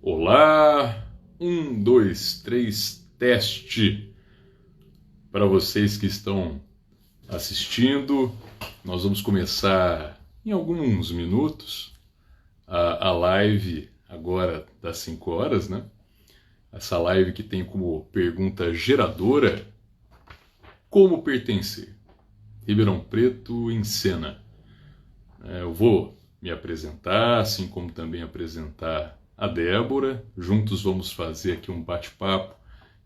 Olá, 1, 2, 3, teste. Para vocês que estão assistindo, nós vamos começar em alguns minutos a live agora das 5 horas, né? Essa live que tem como pergunta geradora: como pertencer? Ribeirão Preto em cena. Eu vou me apresentar, assim como também apresentar a Débora. Juntos vamos fazer aqui um bate-papo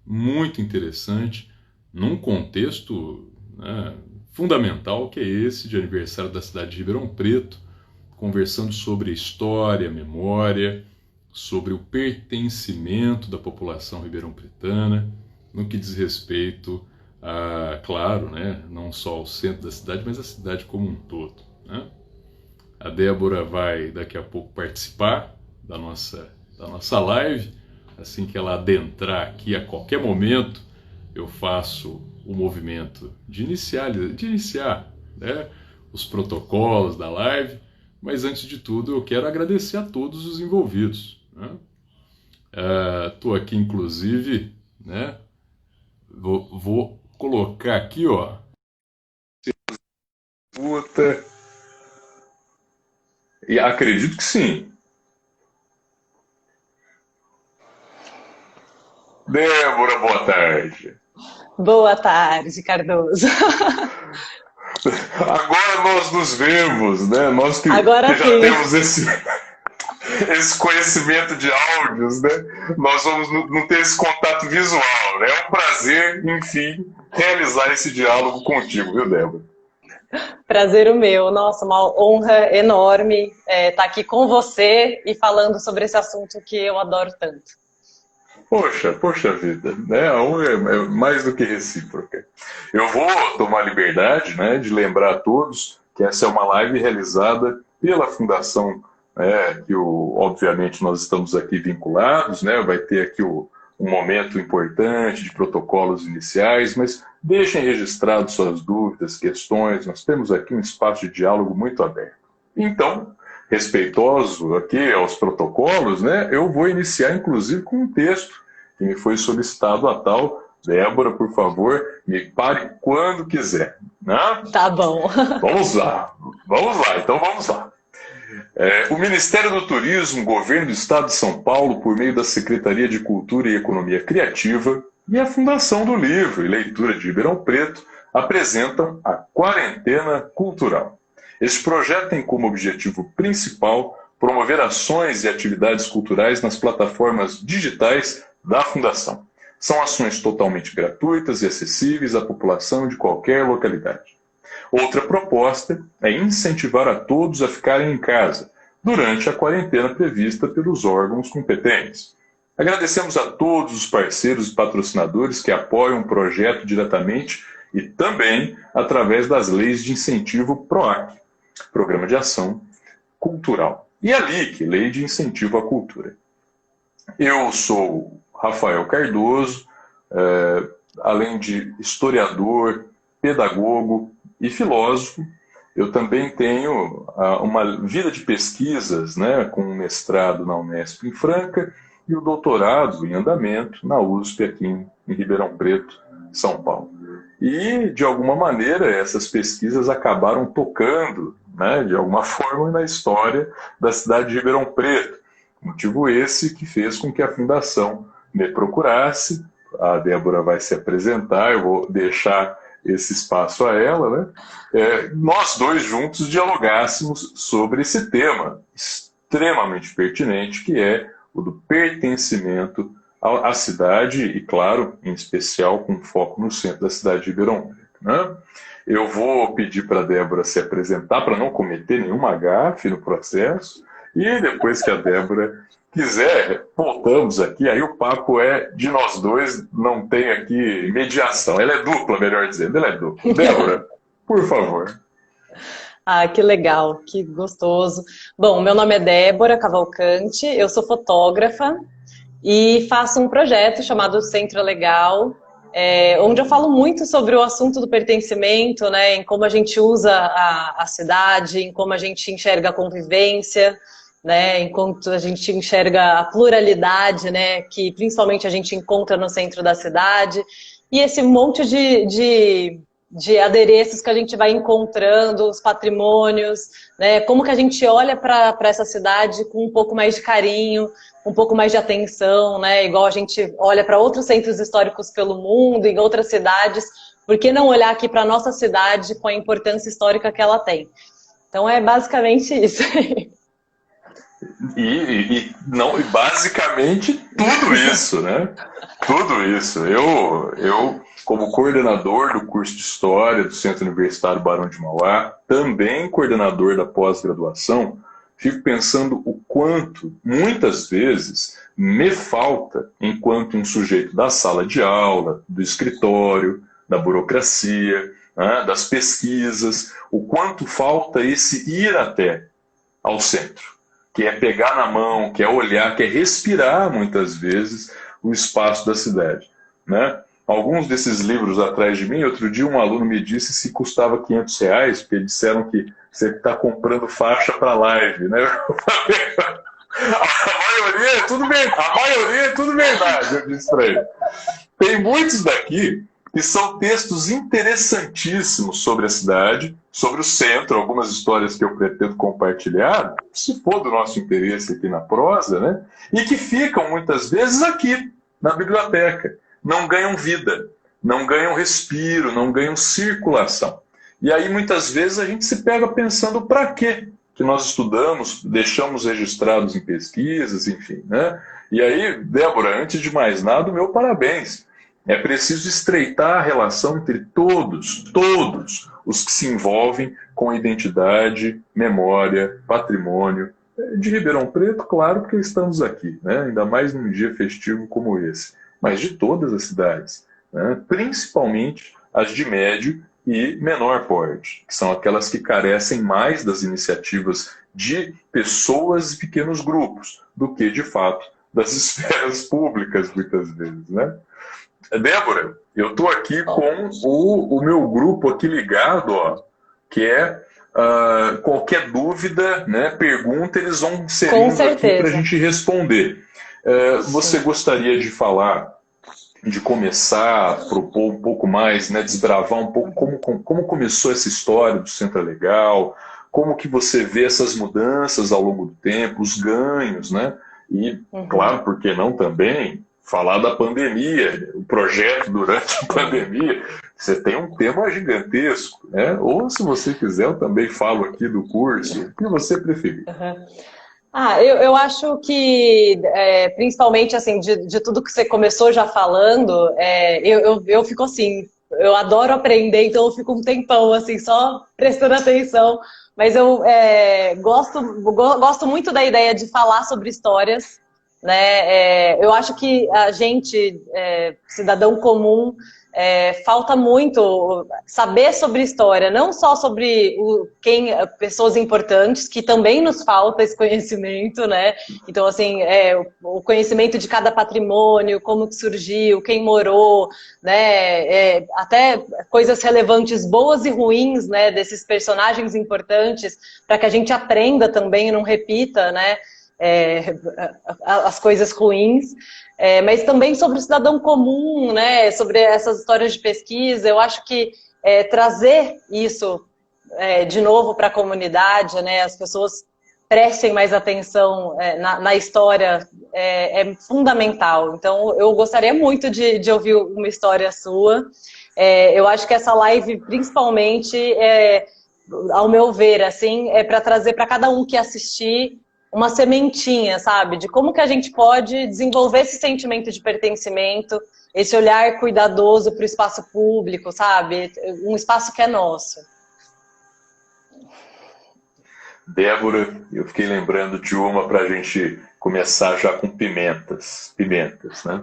muito interessante, num contexto, né, fundamental, que é esse de aniversário da cidade de Ribeirão Preto, conversando sobre história, memória, sobre o pertencimento da população ribeirão-pretana, no que diz respeito a, claro, né, não só ao centro da cidade, mas a cidade como um todo, né? A Débora vai daqui a pouco participar da nossa live. Assim que ela adentrar aqui, a qualquer momento, eu faço o movimento de iniciar, né, os protocolos da live. Mas antes de tudo, eu quero agradecer a todos os envolvidos, né? Estou aqui, inclusive, né, vou colocar aqui, ó. Puta. E acredito que sim. Débora, boa tarde. Boa tarde, Cardoso. Agora nós nos vemos, né? Nós que Agora já sim. temos esse conhecimento de áudios, né? Nós vamos não ter esse contato visual, né? É um prazer, enfim, realizar esse diálogo contigo, viu, Débora? Prazer o meu. Nossa, uma honra enorme estar aqui com você e falando sobre esse assunto que eu adoro tanto. Poxa vida, né? A honra é mais do que recíproca. Eu vou tomar liberdade, né, de lembrar a todos que essa é uma live realizada pela Fundação, né, que obviamente nós estamos aqui vinculados, né? Vai ter aqui um momento importante de protocolos iniciais, mas deixem registrados suas dúvidas, questões. Nós temos aqui um espaço de diálogo muito aberto. Então, respeitoso aqui aos protocolos, né, eu vou iniciar inclusive com um texto que me foi solicitado a tal. Débora, por favor, me pare quando quiser, né? Tá bom. Vamos lá, então vamos lá. O Ministério do Turismo, Governo do Estado de São Paulo, por meio da Secretaria de Cultura e Economia Criativa e a Fundação do Livro e Leitura de Ribeirão Preto apresentam a Quarentena Cultural. Este projeto tem como objetivo principal promover ações e atividades culturais nas plataformas digitais da Fundação. São ações totalmente gratuitas e acessíveis à população de qualquer localidade. Outra proposta é incentivar a todos a ficarem em casa durante a quarentena prevista pelos órgãos competentes. Agradecemos a todos os parceiros e patrocinadores que apoiam o projeto diretamente e também através das leis de incentivo PROAC, Programa de Ação Cultural, e a LIC, Lei de Incentivo à Cultura. Eu sou Rafael Cardoso, além de historiador, pedagogo e filósofo. Eu também tenho uma vida de pesquisas, né, com um mestrado na Unesp em Franca e o doutorado em andamento na USP aqui em Ribeirão Preto, São Paulo. E, de alguma maneira, essas pesquisas acabaram tocando, né, de alguma forma, na história da cidade de Ribeirão Preto. Motivo esse que fez com que a Fundação me procurasse. A Débora vai se apresentar, eu vou deixar esse espaço a ela, né? Nós dois juntos dialogássemos sobre esse tema extremamente pertinente, que é o do pertencimento à cidade e, claro, em especial com foco no centro da cidade de Ribeirão Preto, né? Eu vou pedir para a Débora se apresentar para não cometer nenhuma gafe no processo e depois que a Débora quiser, voltamos aqui, aí o papo é de nós dois, não tem aqui mediação. Ela é dupla, melhor dizendo, ela é dupla. Débora, por favor. Ah, que legal, que gostoso. Bom, meu nome é Débora Cavalcante, eu sou fotógrafa e faço um projeto chamado Centro Legal, onde eu falo muito sobre o assunto do pertencimento, né, em como a gente usa a cidade, em como a gente enxerga a convivência, né? Enquanto a gente enxerga a pluralidade, né? Que principalmente a gente encontra no centro da cidade. E esse monte de adereços que a gente vai encontrando, os patrimônios, né? Como que a gente olha para essa cidade com um pouco mais de carinho, um pouco mais de atenção, né? Igual a gente olha para outros centros históricos pelo mundo, em outras cidades, por que não olhar aqui para a nossa cidade com a importância histórica que ela tem? Então é basicamente isso. Não, e basicamente tudo isso, né? Tudo isso. Eu, como coordenador do curso de História do Centro Universitário Barão de Mauá, também coordenador da pós-graduação, fico pensando o quanto, muitas vezes, me falta, enquanto um sujeito da sala de aula, do escritório, da burocracia, né, das pesquisas, o quanto falta esse ir até ao centro, que é pegar na mão, que é olhar, que é respirar, muitas vezes, o espaço da cidade, né? Alguns desses livros atrás de mim, outro dia um aluno me disse se custava R$ 500, porque disseram que você está comprando faixa para live, né? A maioria é tudo verdade, eu disse para ele. Tem muitos daqui que são textos interessantíssimos sobre a cidade, sobre o centro, algumas histórias que eu pretendo compartilhar, se for do nosso interesse aqui na prosa, né? E que ficam muitas vezes aqui, na biblioteca. Não ganham vida, não ganham respiro, não ganham circulação. E aí muitas vezes a gente se pega pensando para quê que nós estudamos, deixamos registrados em pesquisas, enfim, né? E aí, Débora, antes de mais nada, o meu parabéns. É preciso estreitar a relação entre todos os que se envolvem com identidade, memória, patrimônio. De Ribeirão Preto, claro, porque estamos aqui, né? Ainda mais num dia festivo como esse. Mas de todas as cidades, né? Principalmente as de médio e menor porte, que são aquelas que carecem mais das iniciativas de pessoas e pequenos grupos, do que, de fato, das esferas públicas, muitas vezes, né? Débora, eu estou aqui com o meu grupo aqui ligado, ó, que é qualquer dúvida, né, pergunta, eles vão ser aqui para a gente responder. Você gostaria de falar, de começar a propor um pouco mais, né, desbravar um pouco como começou essa história do Centro Legal, como que você vê essas mudanças ao longo do tempo, os ganhos, né? E, claro, por que não também falar da pandemia, o projeto durante a pandemia. Você tem um tema gigantesco, né? Ou, se você quiser, eu também falo aqui do curso, o que você preferir. Eu acho que, principalmente, assim, de tudo que você começou já falando, eu fico assim, eu adoro aprender, então eu fico um tempão, assim, só prestando atenção, mas eu gosto muito da ideia de falar sobre histórias, né? Eu acho que a gente, cidadão comum, falta muito saber sobre história, não só sobre pessoas importantes, que também nos falta esse conhecimento, né? Então, assim, o conhecimento de cada patrimônio, como que surgiu, quem morou, né? Até coisas relevantes, boas e ruins, né? Desses personagens importantes, para que a gente aprenda também e não repita, né? As coisas ruins. Mas também sobre o cidadão comum, né, sobre essas histórias de pesquisa. Eu acho que trazer isso de novo para a comunidade, né, as pessoas prestem mais atenção na história, é fundamental. Então, eu gostaria muito de ouvir uma história sua. Eu acho que essa live, principalmente, ao meu ver, assim, é para trazer para cada um que assistir uma sementinha, sabe? De como que a gente pode desenvolver esse sentimento de pertencimento, esse olhar cuidadoso para o espaço público, sabe? Um espaço que é nosso. Débora, eu fiquei lembrando de uma para a gente começar já com pimentas, né?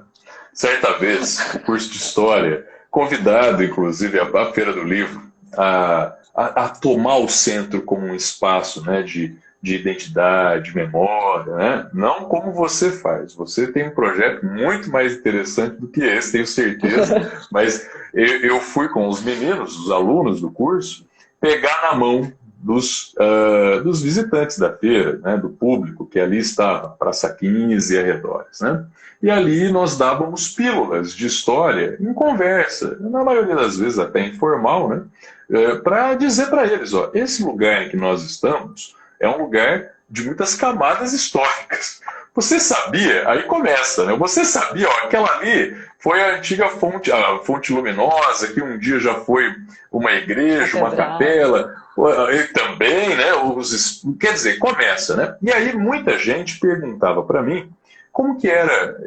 Certa vez, o curso de História, convidado, inclusive, à Feira do Livro, a tomar o centro como um espaço, né, de identidade, memória, né? Não como você faz. Você tem um projeto muito mais interessante do que esse, tenho certeza. Mas eu fui com os meninos, os alunos do curso, pegar na mão dos visitantes da feira, né, do público que ali estava, Praça 15 e arredores, né? E ali nós dávamos pílulas de história em conversa, na maioria das vezes até informal, né? Para dizer para eles, ó, esse lugar em que nós estamos é um lugar de muitas camadas históricas. Você sabia? Aí começa, né? Você sabia, ó, aquela ali foi a antiga fonte luminosa, que um dia já foi uma igreja, uma capela, e também, né? Quer dizer, começa, né? E aí muita gente perguntava para mim como que era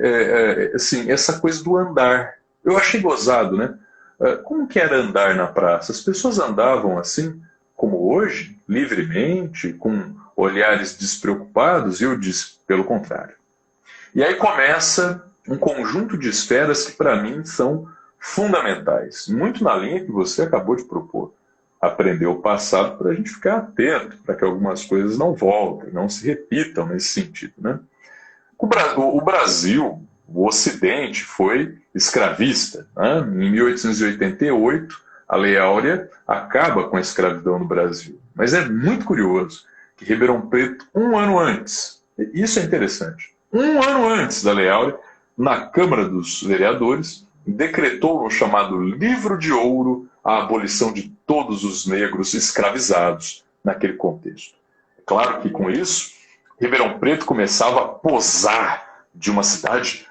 assim, essa coisa do andar. Eu achei gozado, né? Como que era andar na praça? As pessoas andavam assim, como hoje, livremente, com olhares despreocupados, e eu disse, pelo contrário. E aí começa um conjunto de esferas que, para mim, são fundamentais. Muito na linha que você acabou de propor. Aprender o passado para a gente ficar atento, para que algumas coisas não voltem, não se repitam nesse sentido, né? O Brasil, o Ocidente, foi escravista, né? Em 1888, a Lei Áurea acaba com a escravidão no Brasil. Mas é muito curioso que Ribeirão Preto, um ano antes, isso é interessante, um ano antes da Lei Áurea, na Câmara dos Vereadores, decretou no chamado Livro de Ouro a abolição de todos os negros escravizados naquele contexto. Claro que com isso, Ribeirão Preto começava a posar de uma cidade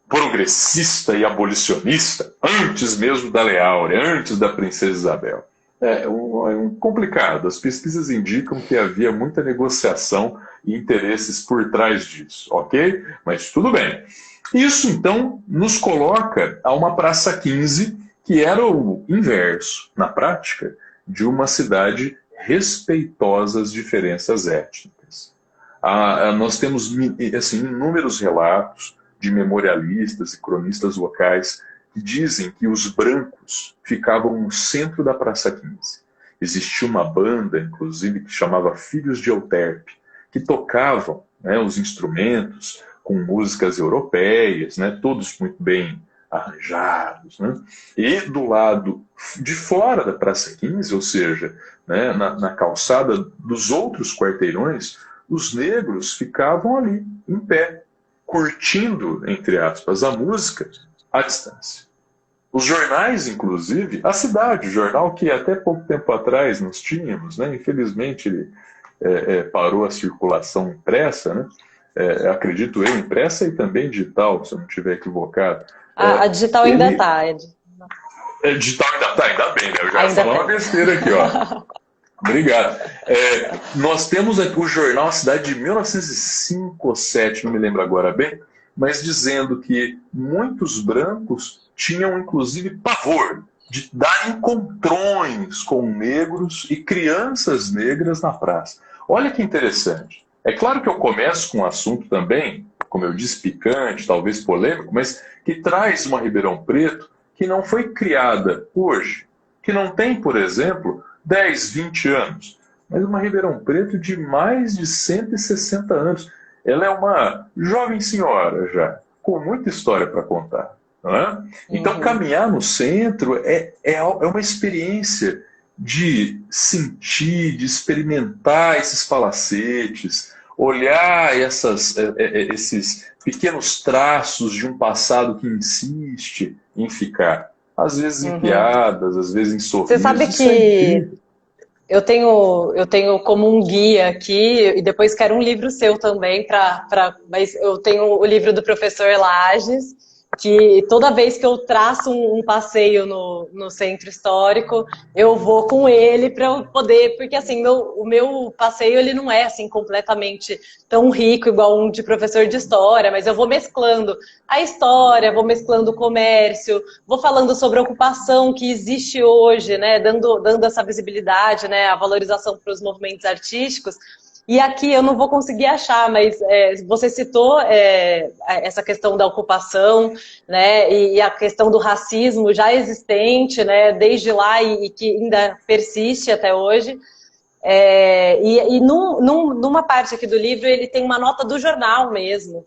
progressista e abolicionista antes mesmo da Lei Áurea, antes da Princesa Isabel. É complicado. As pesquisas indicam que havia muita negociação e interesses por trás disso, ok? Mas tudo bem. Isso, então, nos coloca a uma Praça 15, que era o inverso, na prática, de uma cidade respeitosa às diferenças étnicas. Nós temos assim, inúmeros relatos de memorialistas e cronistas locais que dizem que os brancos ficavam no centro da Praça 15. Existia uma banda, inclusive, que chamava Filhos de Euterpe, que tocavam, né, os instrumentos com músicas europeias, né, todos muito bem arranjados, né? E do lado de fora da Praça 15, ou seja, né, na calçada dos outros quarteirões, os negros ficavam ali, em pé, curtindo, entre aspas, a música à distância. Os jornais, inclusive, a Cidade, o jornal que até pouco tempo atrás nós tínhamos, né? Infelizmente ele parou a circulação impressa, né? Acredito eu, impressa e também digital, se eu não estiver equivocado. A digital ainda está, Ed. Digital ainda está, ainda bem, né? Eu já ia falar uma besteira aqui, ó. Obrigado. Nós temos aqui o jornal A Cidade de 1905 ou 7, não me lembro agora bem, mas dizendo que muitos brancos tinham, inclusive, pavor de dar encontrões com negros e crianças negras na praça. Olha que interessante. É claro que eu começo com um assunto também, como eu disse, picante, talvez polêmico, mas que traz uma Ribeirão Preto que não foi criada hoje, que não tem, por exemplo, 10, 20 anos, mas uma Ribeirão Preto de mais de 160 anos. Ela é uma jovem senhora já, com muita história para contar. Não é? Então, caminhar no centro é uma experiência de sentir, de experimentar esses palacetes, olhar esses pequenos traços de um passado que insiste em ficar. Às vezes em piadas, às vezes em sorrisos. Você sabe que eu tenho como um guia aqui, e depois quero um livro seu também, mas eu tenho o livro do professor Lages, que toda vez que eu traço um passeio no centro histórico, eu vou com ele para eu poder, porque assim, o meu passeio ele não é assim completamente tão rico igual um de professor de história, mas eu vou mesclando a história, vou mesclando o comércio, vou falando sobre a ocupação que existe hoje, né, dando essa visibilidade, né, a valorização para os movimentos artísticos. E aqui eu não vou conseguir achar, mas você citou essa questão da ocupação, né, e a questão do racismo já existente, né, desde lá e que ainda persiste até hoje. Numa parte aqui do livro ele tem uma nota do jornal mesmo,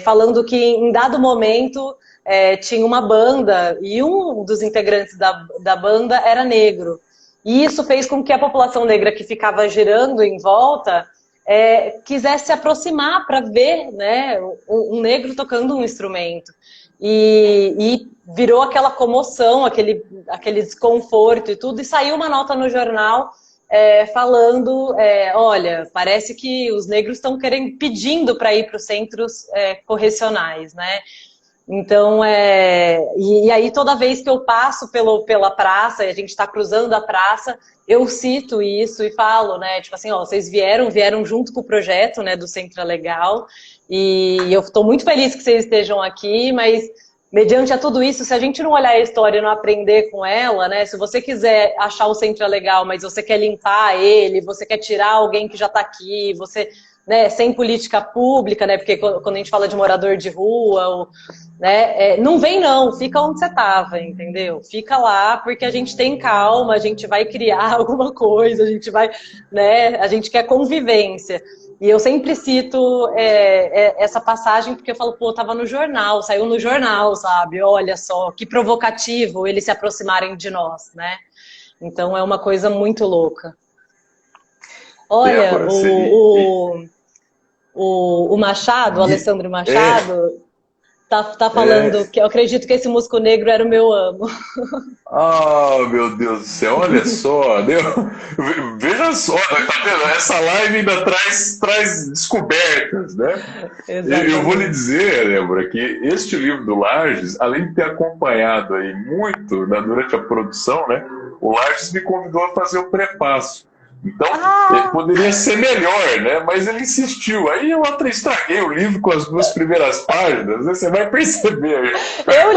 falando que em dado momento tinha uma banda e um dos integrantes da banda era negro. E isso fez com que a população negra que ficava girando em volta quisesse se aproximar para ver, né, um negro tocando um instrumento. E virou aquela comoção, aquele desconforto e tudo, e saiu uma nota no jornal falando, olha, parece que os negros estão pedindo para ir para os centros correcionais, né? Então, e aí toda vez que eu passo pela praça, e a gente está cruzando a praça, eu cito isso e falo, né, tipo assim, ó, vocês vieram junto com o projeto, né, do Centro é Legal, e eu estou muito feliz que vocês estejam aqui, mas mediante a tudo isso, se a gente não olhar a história e não aprender com ela, né, se você quiser achar o Centro é Legal, mas você quer limpar ele, você quer tirar alguém que já está aqui, você... né, sem política pública, né, porque quando a gente fala de morador de rua, né, não vem não, fica onde você estava, entendeu? Fica lá, porque a gente tem calma, a gente vai criar alguma coisa, a gente vai, né, a gente quer convivência. E eu sempre cito essa passagem porque eu falo, pô, tava no jornal, saiu no jornal, sabe? Olha só, que provocativo eles se aproximarem de nós, né? Então é uma coisa muito louca. Olha, o Machado, o Alessandro Machado, tá falando que eu acredito que esse músico negro era o meu amo. Ah, meu Deus do céu, olha só, veja só, tá vendo? Essa live ainda traz descobertas, né? Eu vou lhe dizer, Débora, que este livro do Lages, além de ter acompanhado aí muito durante a produção, né? O Lages me convidou a fazer o prefácio. Então, ele poderia ser melhor, né? Mas ele insistiu. Aí eu até estraguei o livro com as 2 primeiras páginas, né? Você vai perceber. Eu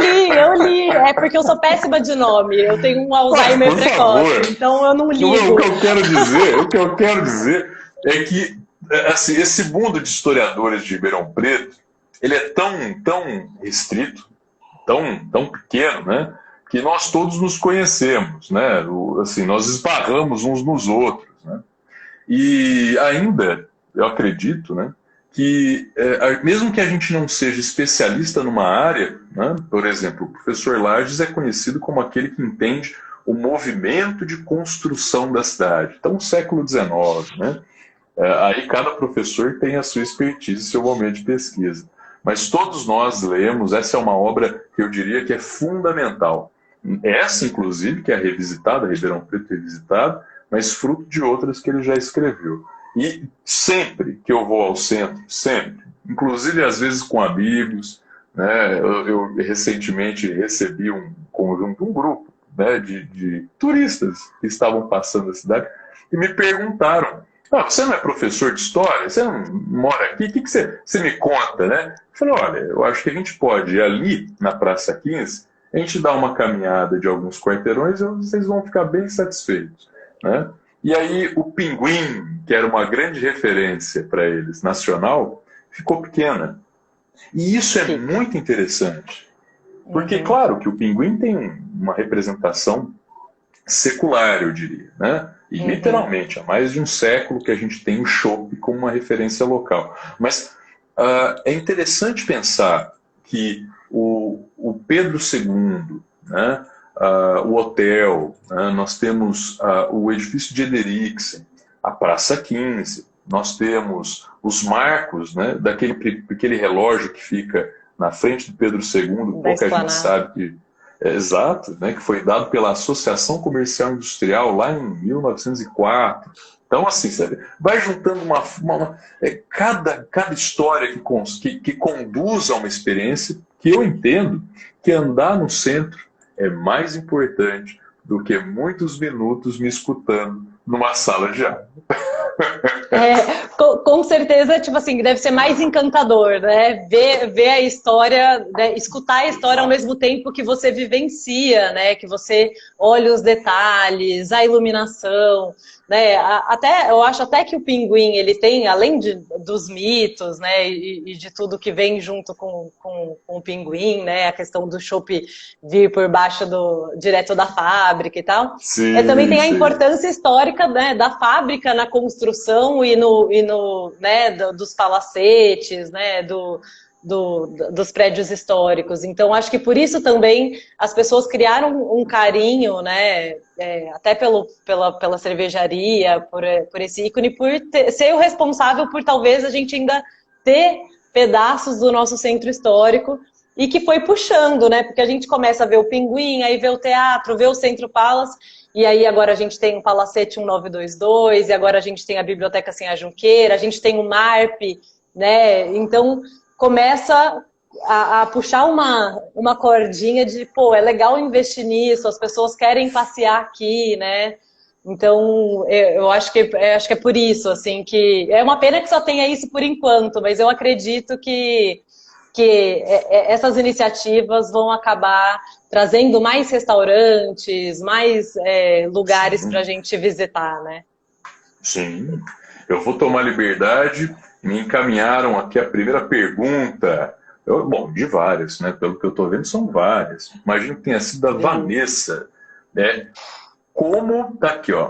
li. É porque eu sou péssima de nome. Eu tenho um Alzheimer precoce, então eu não ligo. O que eu quero dizer é que assim, esse mundo de historiadores de Ribeirão Preto, ele é tão restrito, tão pequeno, né? Que nós todos nos conhecemos, né? Assim, nós esbarramos uns nos outros, né? E ainda, eu acredito, né, que mesmo que a gente não seja especialista numa área, né, por exemplo, o professor Lages é conhecido como aquele que entende o movimento de construção da cidade. Então, século XIX, né? Aí cada professor tem a sua expertise, seu momento de pesquisa. Mas todos nós lemos, essa é uma obra que eu diria que é fundamental. Essa, inclusive, que é revisitada, Ribeirão Preto revisitada, mas fruto de outras que ele já escreveu. E sempre que eu vou ao centro, sempre, inclusive às vezes com amigos, né, eu recentemente recebi um grupo, né, de turistas que estavam passando a cidade e me perguntaram: você não é professor de história? Você não mora aqui? O que você me conta, né? Eu falei: olha, eu acho que a gente pode ir ali na Praça 15, a gente dá uma caminhada de alguns quarteirões e vocês vão ficar bem satisfeitos, né? E aí o Pinguim, que era uma grande referência para eles, nacional, ficou pequena. E isso é muito interessante. Porque, claro, que o Pinguim tem uma representação secular, eu diria, né? E literalmente, há mais de um século que a gente tem o chopp como uma referência local. Mas é interessante pensar que o Pedro II, né, o hotel, né, nós temos o edifício de Ederiksen, a Praça 15, nós temos os marcos, né, daquele relógio que fica na frente do Pedro II, pouca gente sabe que exato, né, que foi dado pela Associação Comercial Industrial lá em 1904. Então, assim, sabe, vai juntando cada história que conduz a uma experiência que eu entendo que andar no centro é mais importante do que muitos minutos me escutando numa sala de aula. Com certeza, tipo assim, deve ser mais encantador, né? Ver a história, né? Escutar a história ao mesmo tempo que você vivencia, né? Que você olha os detalhes, a iluminação, né? Eu acho até que o Pinguim, ele tem, além dos mitos, né? E de tudo que vem junto com o Pinguim, né? A questão do chopp vir por baixo direto da fábrica e tal. Sim, também tem a importância histórica, né, da fábrica na construção e no né, dos palacetes, né, dos prédios históricos. Então, acho que por isso também as pessoas criaram um carinho, né, até pela cervejaria, por esse ícone, por ser o responsável por talvez a gente ainda ter pedaços do nosso centro histórico e que foi puxando, né, porque a gente começa a ver o Pinguim, aí vê o teatro, vê o Centro Palace, e aí agora a gente tem o Palacete 1922, e agora a gente tem a Biblioteca Sem a Junqueira, a gente tem o MARP, né, então começa a puxar uma cordinha de, pô, é legal investir nisso, as pessoas querem passear aqui, né? Então, eu acho que é por isso, assim, que é uma pena que só tenha isso por enquanto, mas eu acredito que essas iniciativas vão acabar trazendo mais restaurantes, mais lugares para a gente visitar, né? Sim. Eu vou tomar liberdade. Me encaminharam aqui a primeira pergunta. Bom, de várias, né? Pelo que eu estou vendo, são várias. Imagino que tenha sido da Vanessa. Como... Tá aqui, ó.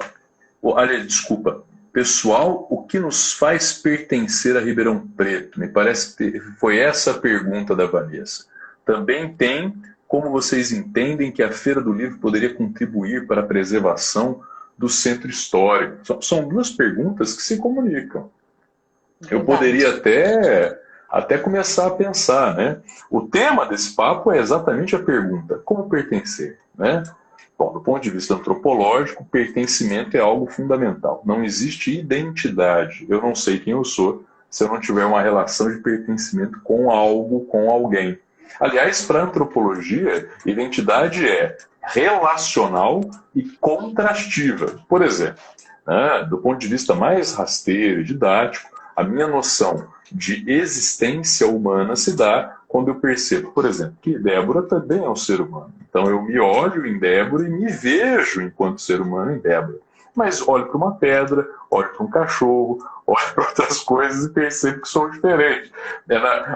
Aliás, desculpa. Pessoal, o que nos faz pertencer a Ribeirão Preto? Me parece que foi essa a pergunta da Vanessa. Também tem como vocês entendem que a Feira do Livro poderia contribuir para a preservação do centro histórico. São duas perguntas que se comunicam. Eu poderia até começar a pensar, né? O tema desse papo é exatamente a pergunta: como pertencer, né? Bom, do ponto de vista antropológico, pertencimento é algo fundamental. Não existe identidade. Eu não sei quem eu sou se eu não tiver uma relação de pertencimento com algo, com alguém. Aliás, para a antropologia, identidade é relacional e contrastiva. Por exemplo, né, do ponto de vista mais rasteiro e didático, a minha noção de existência humana se dá quando eu percebo, por exemplo, que Débora também é um ser humano. Então eu me olho em Débora e me vejo enquanto ser humano em Débora. Mas olho para uma pedra, olho para um cachorro, olho para outras coisas e percebo que sou diferente.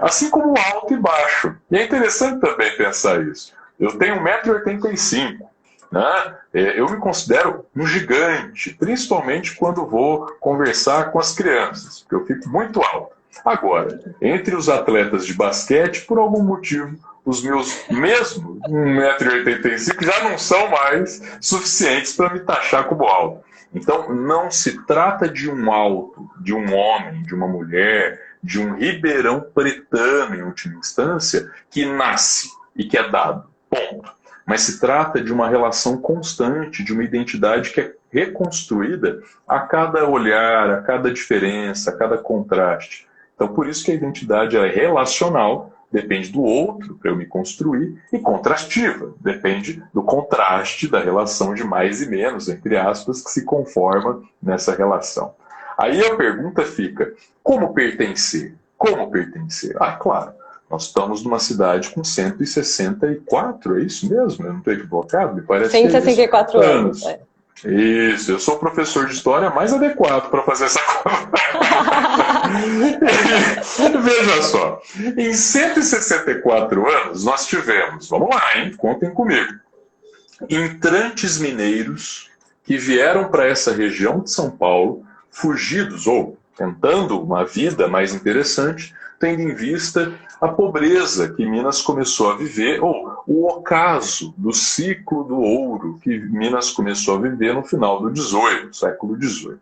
Assim como alto e baixo. E é interessante também pensar isso. Eu tenho 1,85 m. Né? Eu me considero um gigante, principalmente quando vou conversar com as crianças, porque eu fico muito alto. Agora, entre os atletas de basquete, por algum motivo, os meus mesmo 1,85 m já não são mais suficientes para me taxar como alto. Então, não se trata de um alto, de um homem, de uma mulher, de um ribeirão pretano, em última instância, que nasce e que é dado. Ponto. Mas se trata de uma relação constante, de uma identidade que é reconstruída a cada olhar, a cada diferença, a cada contraste. Então, por isso que a identidade é relacional, depende do outro para eu me construir, e contrastiva, depende do contraste da relação de mais e menos, entre aspas, que se conforma nessa relação. Aí a pergunta fica: como pertencer? Como pertencer? Ah, claro. Nós estamos numa cidade com 164, é isso mesmo? Eu não estou equivocado? Me parece 164 anos. Isso, eu sou o professor de história mais adequado para fazer essa conta. Veja só, em 164 anos nós tivemos, vamos lá, hein? Contem comigo, entrantes mineiros que vieram para essa região de São Paulo, fugidos ou tentando uma vida mais interessante, tendo em vista a pobreza que Minas começou a viver, ou o ocaso do ciclo do ouro que Minas começou a viver no final do século XVIII.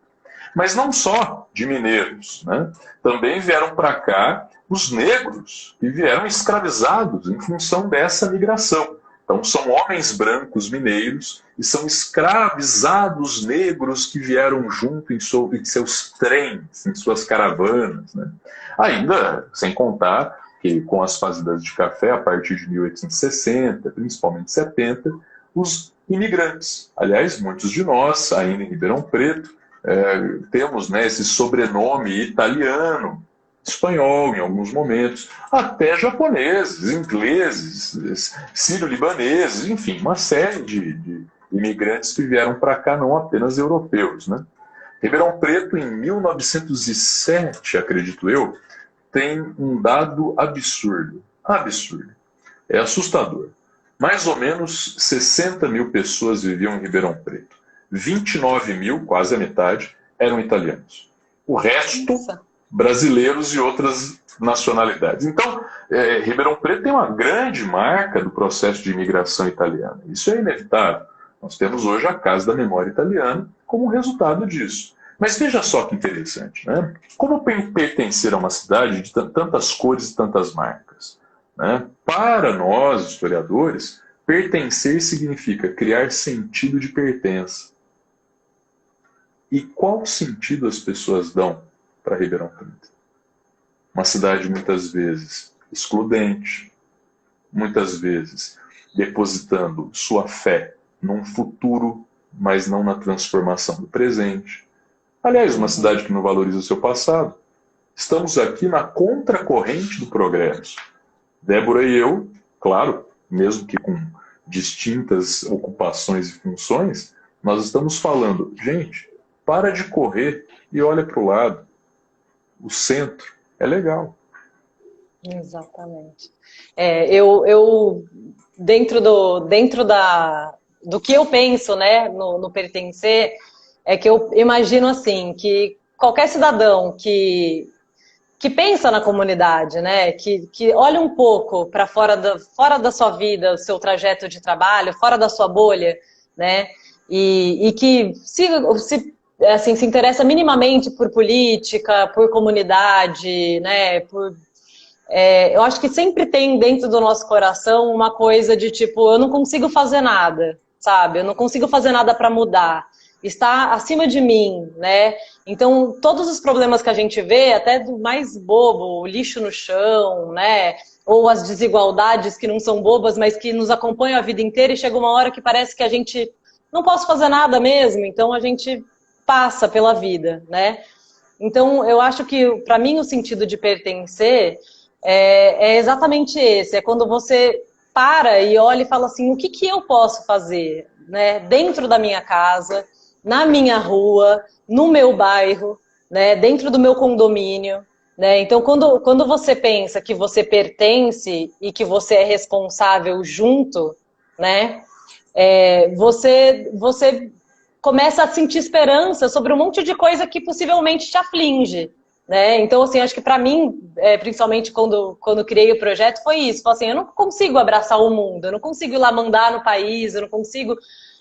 Mas não só de mineiros, né? Também vieram para cá os negros, que vieram escravizados em função dessa migração. Então são homens brancos mineiros e são escravizados negros que vieram junto em seus trens, em suas caravanas, né? Ainda sem contar que com as fazendas de café, a partir de 1860, principalmente 70, os imigrantes. Aliás, muitos de nós, ainda em Ribeirão Preto, temos, né, esse sobrenome italiano, espanhol em alguns momentos, até japoneses, ingleses, sírio-libaneses, enfim, uma série de imigrantes que vieram para cá, não apenas europeus, né? Ribeirão Preto, em 1907, acredito eu, tem um dado absurdo. Absurdo. É assustador. Mais ou menos 60 mil pessoas viviam em Ribeirão Preto. 29 mil, quase a metade, eram italianos. O resto brasileiros e outras nacionalidades. Então, Ribeirão Preto tem uma grande marca do processo de imigração italiana. Isso é inevitável. Nós temos hoje a Casa da Memória Italiana como resultado disso. Mas veja só que interessante, né? Como pertencer a uma cidade de tantas cores e tantas marcas? Né? Para nós, historiadores, pertencer significa criar sentido de pertença. E qual sentido as pessoas dão para Ribeirão Preto? Uma cidade muitas vezes excludente, muitas vezes depositando sua fé num futuro, mas não na transformação do presente. Aliás, uma cidade que não valoriza o seu passado. Estamos aqui na contracorrente do progresso. Débora e eu, claro, mesmo que com distintas ocupações e funções, nós estamos falando, gente, para de correr e olha para o lado. O centro é legal. Exatamente. Eu dentro do que eu penso, né, no pertencer, é que eu imagino assim, que qualquer cidadão que pensa na comunidade, né, que olha um pouco para fora da sua vida, o seu trajeto de trabalho, fora da sua bolha, né, e que se interessa minimamente por política, por comunidade, né, eu acho que sempre tem dentro do nosso coração uma coisa de tipo, eu não consigo fazer nada, sabe? Eu não consigo fazer nada para mudar. Está acima de mim, né? Então, todos os problemas que a gente vê, até do mais bobo, o lixo no chão, né? Ou as desigualdades que não são bobas, mas que nos acompanham a vida inteira e chega uma hora que parece que a gente não posso fazer nada mesmo, então a gente passa pela vida, né? Então, eu acho que, para mim, o sentido de pertencer é exatamente esse. É quando você para e olha e fala assim, o que eu posso fazer, né? Dentro da minha casa, na minha rua, no meu bairro, né? Dentro do meu condomínio, né? Então, quando você pensa que você pertence e que você é responsável junto, né? Você começa a sentir esperança sobre um monte de coisa que possivelmente te aflige, né? Então, assim, acho que para mim, principalmente quando criei o projeto, foi isso. Falei assim, eu não consigo abraçar o mundo, eu não consigo ir lá mandar no país, eu não consigo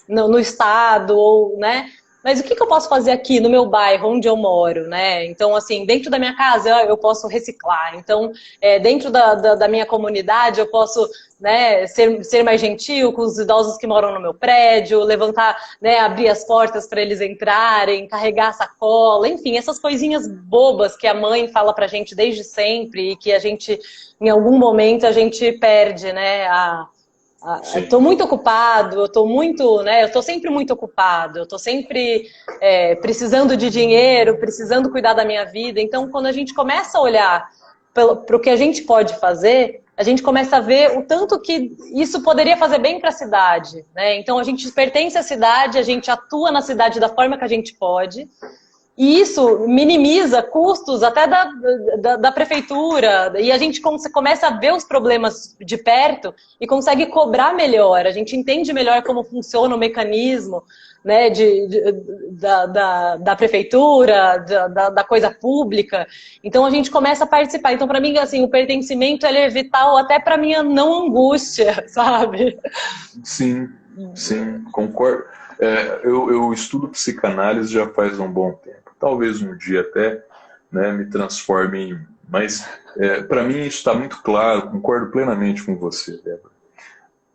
no estado, ou, né? Mas o que eu posso fazer aqui no meu bairro, onde eu moro, né? Então, assim, dentro da minha casa eu posso reciclar. Então, dentro da minha comunidade eu posso, né, ser mais gentil com os idosos que moram no meu prédio, levantar, né, abrir as portas para eles entrarem, carregar a sacola, enfim, essas coisinhas bobas que a mãe fala pra gente desde sempre e que a gente, em algum momento, a gente perde, né, eu estou muito ocupado, eu estou sempre muito ocupado, eu estou sempre precisando de dinheiro, precisando cuidar da minha vida. Então, quando a gente começa a olhar para o que a gente pode fazer, a gente começa a ver o tanto que isso poderia fazer bem para a cidade, né? Então, a gente pertence à cidade, a gente atua na cidade da forma que a gente pode. E isso minimiza custos até da prefeitura. E a gente começa a ver os problemas de perto e consegue cobrar melhor. A gente entende melhor como funciona o mecanismo, né, da prefeitura, da coisa pública. Então a gente começa a participar. Então, para mim, assim, o pertencimento ele é vital até para minha não angústia, sabe? Sim, concordo. Eu estudo psicanálise já faz um bom tempo. Talvez um dia até, né, me transforme em... Mas, para mim, isso está muito claro, concordo plenamente com você, Débora.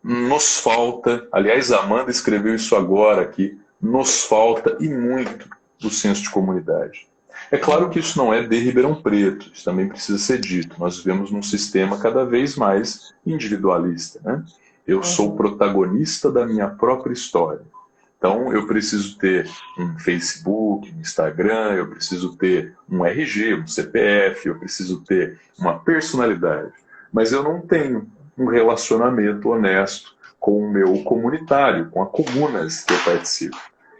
Nos falta, aliás, a Amanda escreveu isso agora aqui, nos falta e muito o senso de comunidade. É claro que isso não é de Ribeirão Preto, isso também precisa ser dito. Nós vivemos num sistema cada vez mais individualista, né? Eu sou protagonista da minha própria história. Então, eu preciso ter um Facebook, um Instagram, eu preciso ter um RG, um CPF, eu preciso ter uma personalidade. Mas eu não tenho um relacionamento honesto com o meu comunitário, com as comunas que eu participo.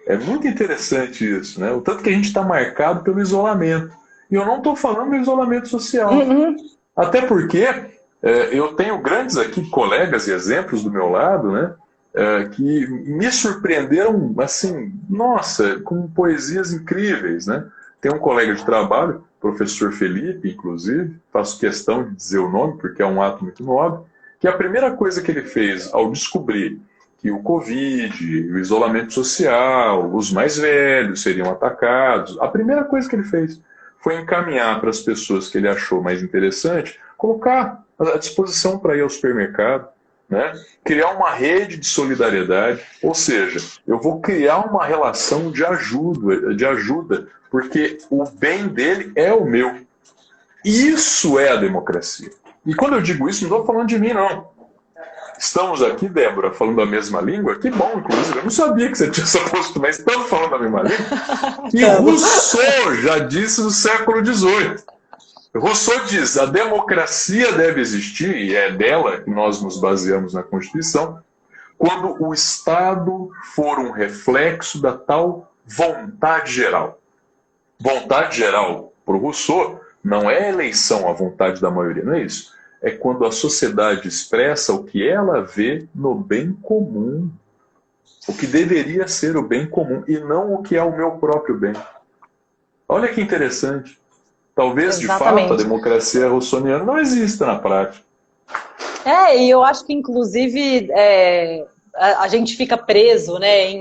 É muito interessante isso, né? O tanto que a gente está marcado pelo isolamento. E eu não estou falando do isolamento social. Até porque eu tenho grandes aqui colegas e exemplos do meu lado, né? Que me surpreenderam, assim, nossa, com poesias incríveis, né? Tem um colega de trabalho, professor Felipe, inclusive, faço questão de dizer o nome porque é um ato muito nobre, que a primeira coisa que ele fez ao descobrir que o Covid, o isolamento social, os mais velhos seriam atacados, a primeira coisa que ele fez foi encaminhar para as pessoas que ele achou mais interessante, colocar à disposição para ir ao supermercado, né? Criar uma rede de solidariedade, ou seja, eu vou criar uma relação de ajuda, porque o bem dele é o meu. Isso é a democracia. E quando eu digo isso, não estou falando de mim, não. Estamos aqui, Débora, falando a mesma língua? Que bom, inclusive. Eu não sabia que você tinha essa postura, mas estamos falando a mesma língua. E Rousseau já disse no século XVIII. Rousseau diz, a democracia deve existir, e é dela que nós nos baseamos na Constituição, quando o Estado for um reflexo da tal vontade geral. Vontade geral, para o Rousseau, não é eleição à vontade da maioria, não é isso. É quando a sociedade expressa o que ela vê no bem comum. O que deveria ser o bem comum e não o que é o meu próprio bem. Olha que interessante. Talvez, Exatamente. de fato, a democracia rousseauiana não exista na prática. E eu acho que, inclusive, a gente fica preso, né,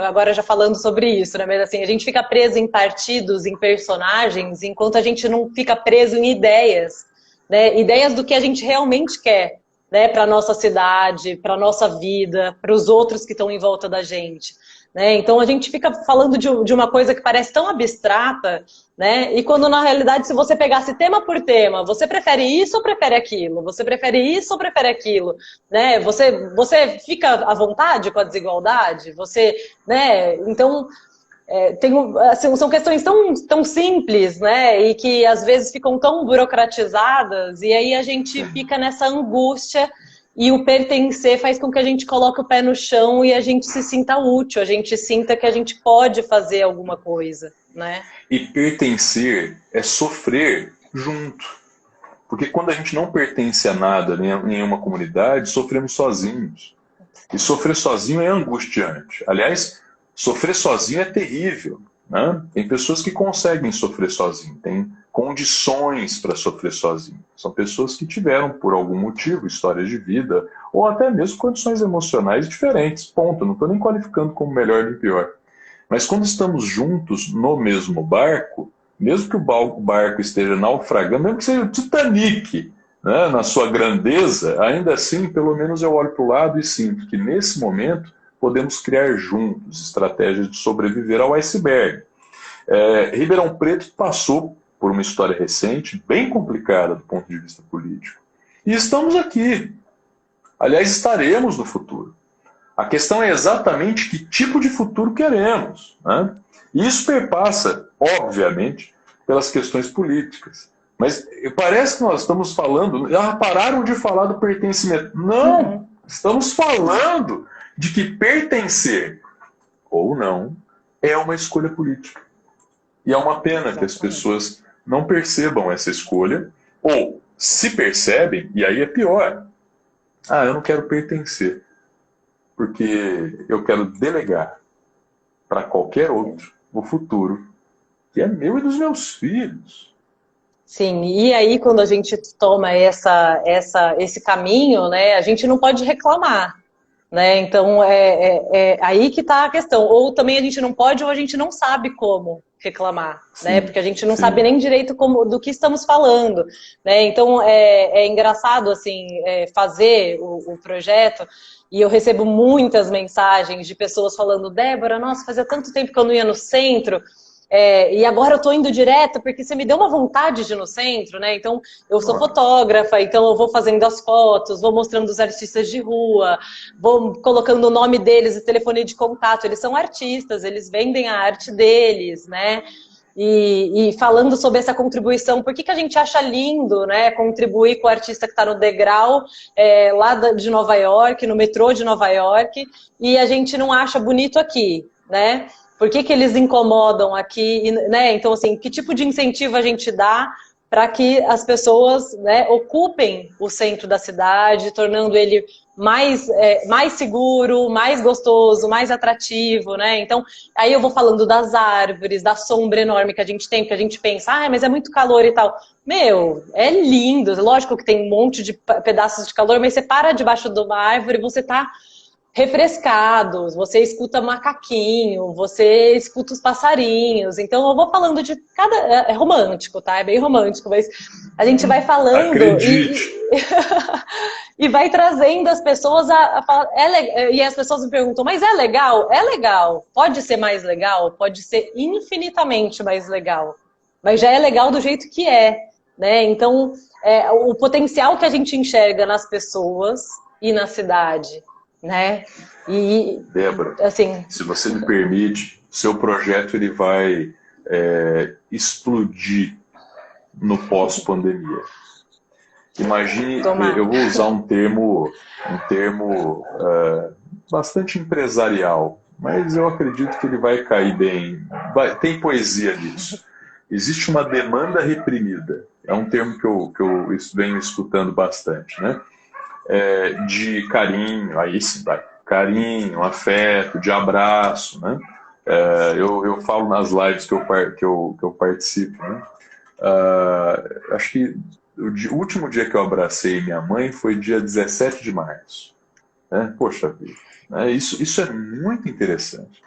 agora já falando sobre isso, né, mas assim, a gente fica preso em partidos, em personagens, enquanto a gente não fica preso em ideias, né, ideias do que a gente realmente quer, né, para a nossa cidade, para a nossa vida, para os outros que estão em volta da gente. Né? Então a gente fica falando de uma coisa que parece tão abstrata, né? E quando na realidade, se você pegasse tema por tema, você prefere isso ou prefere aquilo? Você prefere isso ou prefere aquilo? Né? Você fica à vontade com a desigualdade? Né? Então assim, são questões tão simples, né? E que às vezes ficam tão burocratizadas, e aí a gente fica nessa angústia. E o pertencer faz com que a gente coloque o pé no chão e a gente se sinta útil, a gente sinta que a gente pode fazer alguma coisa, né? E pertencer é sofrer junto. Porque quando a gente não pertence a nada, nenhuma comunidade, sofremos sozinhos. E sofrer sozinho é angustiante. Aliás, sofrer sozinho é terrível. Né? Tem pessoas que conseguem sofrer sozinho, tem condições para sofrer sozinho. São pessoas que tiveram, por algum motivo, histórias de vida, ou até mesmo condições emocionais diferentes. Ponto. Não estou nem qualificando como melhor nem pior. Mas quando estamos juntos no mesmo barco, mesmo que o barco esteja naufragando, mesmo que seja o Titanic, né, na sua grandeza, ainda assim, pelo menos eu olho para o lado e sinto que nesse momento podemos criar juntos estratégias de sobreviver ao iceberg. Ribeirão Preto passou por uma história recente, bem complicada do ponto de vista político. E estamos aqui. Aliás, estaremos no futuro. A questão é exatamente que tipo de futuro queremos. Né? E isso perpassa, obviamente, pelas questões políticas. Mas parece que nós estamos falando... pararam de falar do pertencimento. Não! Estamos falando de que pertencer ou não é uma escolha política. E é uma pena que as pessoas não percebam essa escolha, ou se percebem, e aí é pior. Eu não quero pertencer, porque eu quero delegar para qualquer outro o futuro, que é meu e dos meus filhos. Sim, e aí quando a gente toma esse caminho, né, a gente não pode reclamar. Né? Então, é aí que está a questão. Ou também a gente não pode, ou a gente não sabe como reclamar, sim, né? Porque a gente não sabe nem direito do que estamos falando. Né? Então, é engraçado assim, fazer o projeto, e eu recebo muitas mensagens de pessoas falando: Débora, nossa, fazia tanto tempo que eu não ia no centro, e agora eu tô indo direto porque você me deu uma vontade de ir no centro, né? Então, eu sou fotógrafa, então eu vou fazendo as fotos, vou mostrando os artistas de rua, vou colocando o nome deles, o telefone de contato. Eles são artistas, eles vendem a arte deles, né? E falando sobre essa contribuição, por que a gente acha lindo, né, contribuir com o artista que está no degrau lá de Nova York, no metrô de Nova York, e a gente não acha bonito aqui, né? Por que eles incomodam aqui, né? Então, assim, que tipo de incentivo a gente dá para que as pessoas, né, ocupem o centro da cidade, tornando ele mais seguro, mais gostoso, mais atrativo, né? Então, aí eu vou falando das árvores, da sombra enorme que a gente tem, porque a gente pensa, mas é muito calor e tal. Meu, é lindo, lógico que tem um monte de pedaços de calor, mas você para debaixo de uma árvore e você tá refrescado, você escuta macaquinho, você escuta os passarinhos. Então eu vou falando de cada. É romântico, tá? É bem romântico, mas a gente vai falando e vai trazendo as pessoas a falar. E as pessoas me perguntam, mas é legal? É legal. Pode ser mais legal? Pode ser infinitamente mais legal. Mas já é legal do jeito que é, né? Então, o potencial que a gente enxerga nas pessoas e na cidade, né? E, Débora, assim, se você me permite, seu projeto ele vai explodir no pós-pandemia. Imagine, eu vou usar um termo bastante empresarial, mas eu acredito que ele vai cair bem. Tem poesia nisso. Existe uma demanda reprimida. É um termo que eu venho escutando bastante, né? De carinho, aí sim vai. Carinho, afeto, de abraço, né? Eu falo nas lives que eu participo, né? Acho que o último dia que eu abracei minha mãe foi dia 17 de março. Né? Poxa vida, né? Isso é muito interessante.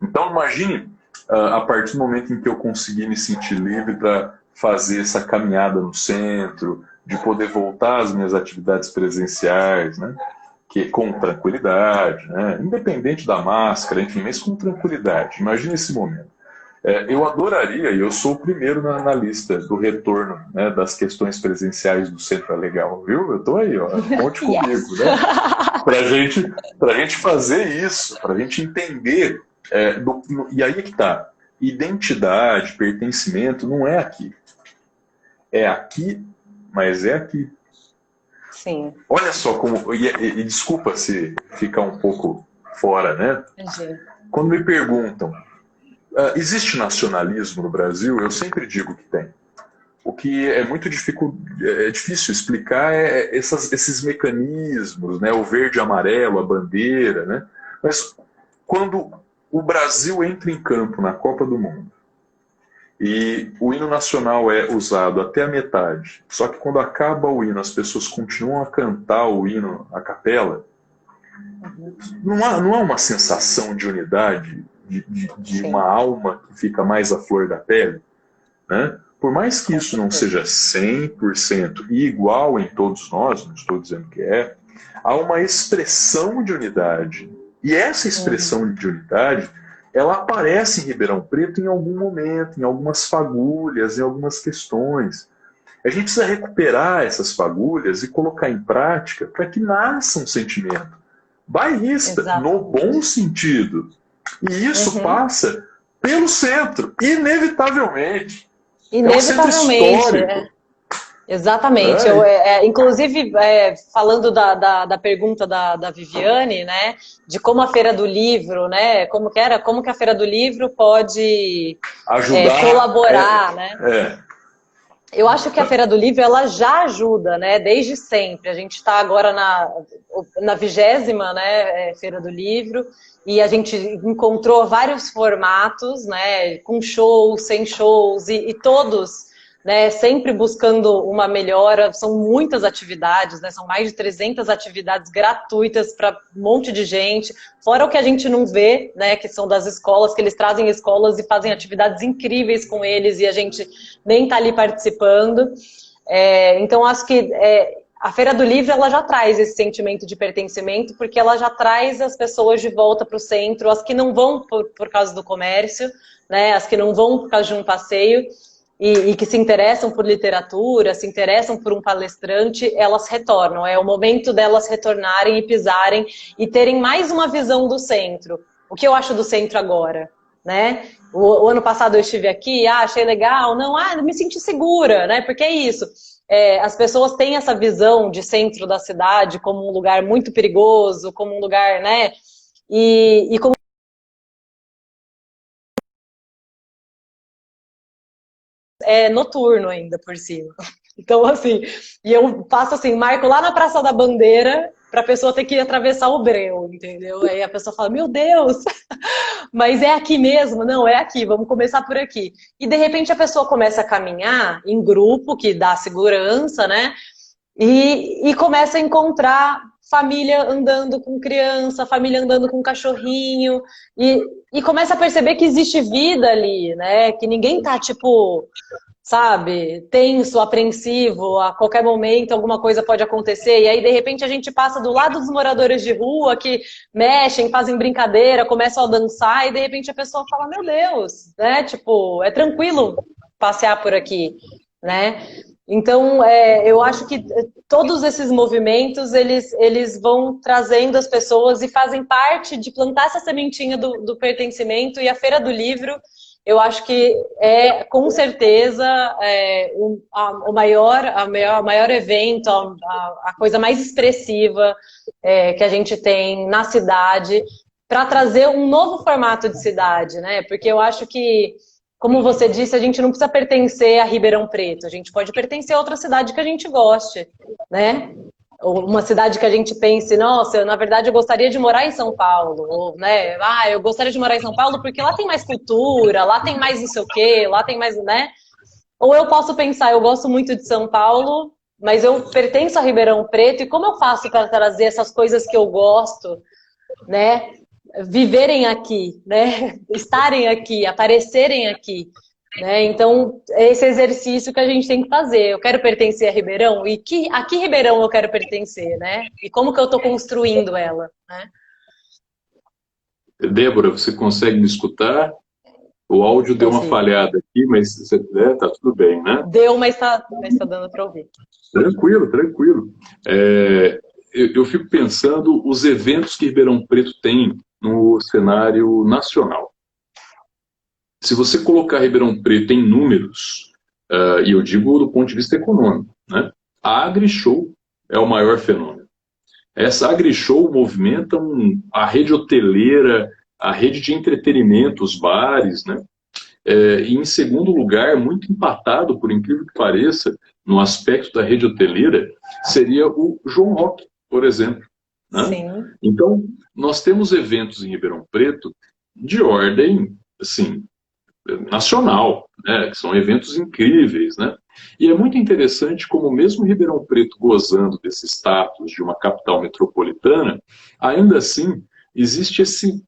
Então, imagine a partir do momento em que eu consegui me sentir livre para fazer essa caminhada no centro, de poder voltar às minhas atividades presenciais, né? Com tranquilidade, né? Independente da máscara, enfim, mas com tranquilidade. Imagine esse momento. Eu adoraria, e eu sou o primeiro na lista do retorno, né, das questões presenciais do Centro Legal, viu? Eu estou aí, ó, conte comigo, né? Para a gente fazer isso, para a gente entender. E aí é que está. Identidade, pertencimento não é aqui. É aqui, mas é aqui. Sim. Olha só como. E desculpa se ficar um pouco fora, né? Quando me perguntam. Existe nacionalismo no Brasil? Eu sempre digo que tem. O que é muito difícil explicar esses mecanismos, né? O verde e amarelo, a bandeira, né? Mas quando o Brasil entra em campo na Copa do Mundo e o hino nacional é usado até a metade, só que quando acaba o hino as pessoas continuam a cantar o hino a capela, não há uma sensação de unidade, de uma alma que fica mais à flor da pele, né? Por mais que isso não seja 100% igual em todos nós, não estou dizendo que há uma expressão de unidade. E essa expressão de unidade, ela aparece em Ribeirão Preto em algum momento, em algumas fagulhas, em algumas questões. A gente precisa recuperar essas fagulhas e colocar em prática para que nasça um sentimento bairrista, no bom sentido. E isso passa pelo centro, inevitavelmente. Inevitavelmente. Exatamente. Inclusive, falando da pergunta da Viviane, né, de como a Feira do Livro, né, como que a Feira do Livro pode ajudar, colaborar, né? Eu acho que a Feira do Livro ela já ajuda, né? Desde sempre. A gente está agora na 20ª, né, Feira do Livro, e a gente encontrou vários formatos, né? Com shows, sem shows, e todos, né? Sempre buscando uma melhora. São muitas atividades, né? São mais de 300 atividades gratuitas para um monte de gente. Fora o que a gente não vê, né? Que são das escolas, que eles trazem escolas e fazem atividades incríveis com eles e a gente nem está ali participando. Então, acho que a Feira do Livro ela já traz esse sentimento de pertencimento, porque ela já traz as pessoas de volta para o centro, as que não vão por causa do comércio, né? As que não vão por causa de um passeio e que se interessam por literatura, se interessam por um palestrante, elas retornam. É o momento delas retornarem e pisarem e terem mais uma visão do centro. O que eu acho do centro agora? Né? O ano passado eu estive aqui, achei legal, não me senti segura, né? Porque é isso. As pessoas têm essa visão de centro da cidade como um lugar muito perigoso, como um lugar, né? E como noturno ainda por cima. Então, assim, e eu passo assim, marco lá na Praça da Bandeira para a pessoa ter que atravessar o breu, entendeu? Aí a pessoa fala, meu Deus, mas é aqui mesmo? Não, é aqui, vamos começar por aqui. E de repente a pessoa começa a caminhar em grupo, que dá segurança, né? E começa a encontrar família andando com criança, família andando com cachorrinho, e começa a perceber que existe vida ali, né? Que ninguém tá, tipo, sabe, tenso, apreensivo, a qualquer momento alguma coisa pode acontecer, e aí de repente a gente passa do lado dos moradores de rua que mexem, fazem brincadeira, começam a dançar, e de repente a pessoa fala, meu Deus, né? Tipo, é tranquilo passear por aqui, né? Então, eu acho que todos esses movimentos, eles vão trazendo as pessoas e fazem parte de plantar essa sementinha do pertencimento, e a Feira do Livro, eu acho que com certeza, o maior evento, a coisa mais expressiva que a gente tem na cidade, para trazer um novo formato de cidade, né? Porque eu acho que, como você disse, a gente não precisa pertencer a Ribeirão Preto, a gente pode pertencer a outra cidade que a gente goste, né? Ou uma cidade que a gente pense, nossa, na verdade eu gostaria de morar em São Paulo, ou, né? Eu gostaria de morar em São Paulo porque lá tem mais cultura, lá tem mais não sei o quê, lá tem mais, né? Ou eu posso pensar, eu gosto muito de São Paulo, mas eu pertenço a Ribeirão Preto, e como eu faço para trazer essas coisas que eu gosto, né? Viverem aqui, né? Estarem aqui, aparecerem aqui, né? Então, é esse exercício que a gente tem que fazer. Eu quero pertencer a Ribeirão, e a que Ribeirão eu quero pertencer, né? E como que eu estou construindo ela, né? Débora, você consegue me escutar? O áudio deu uma falhada aqui, mas tá tudo bem, né? Deu, mas tá dando para ouvir. Tranquilo, tranquilo. Eu fico pensando os eventos que Ribeirão Preto tem no cenário nacional. Se você colocar Ribeirão Preto em números, e eu digo do ponto de vista econômico, né? A AgriShow é o maior fenômeno. Essa AgriShow movimenta a rede hoteleira, a rede de entretenimento, os bares, né? E em segundo lugar, muito empatado, por incrível que pareça, no aspecto da rede hoteleira, seria o João Rock, por exemplo. Né? Sim. Então, nós temos eventos em Ribeirão Preto de ordem, assim, nacional, né? Que são eventos incríveis, né? E é muito interessante como mesmo Ribeirão Preto gozando desse status de uma capital metropolitana, ainda assim existe esse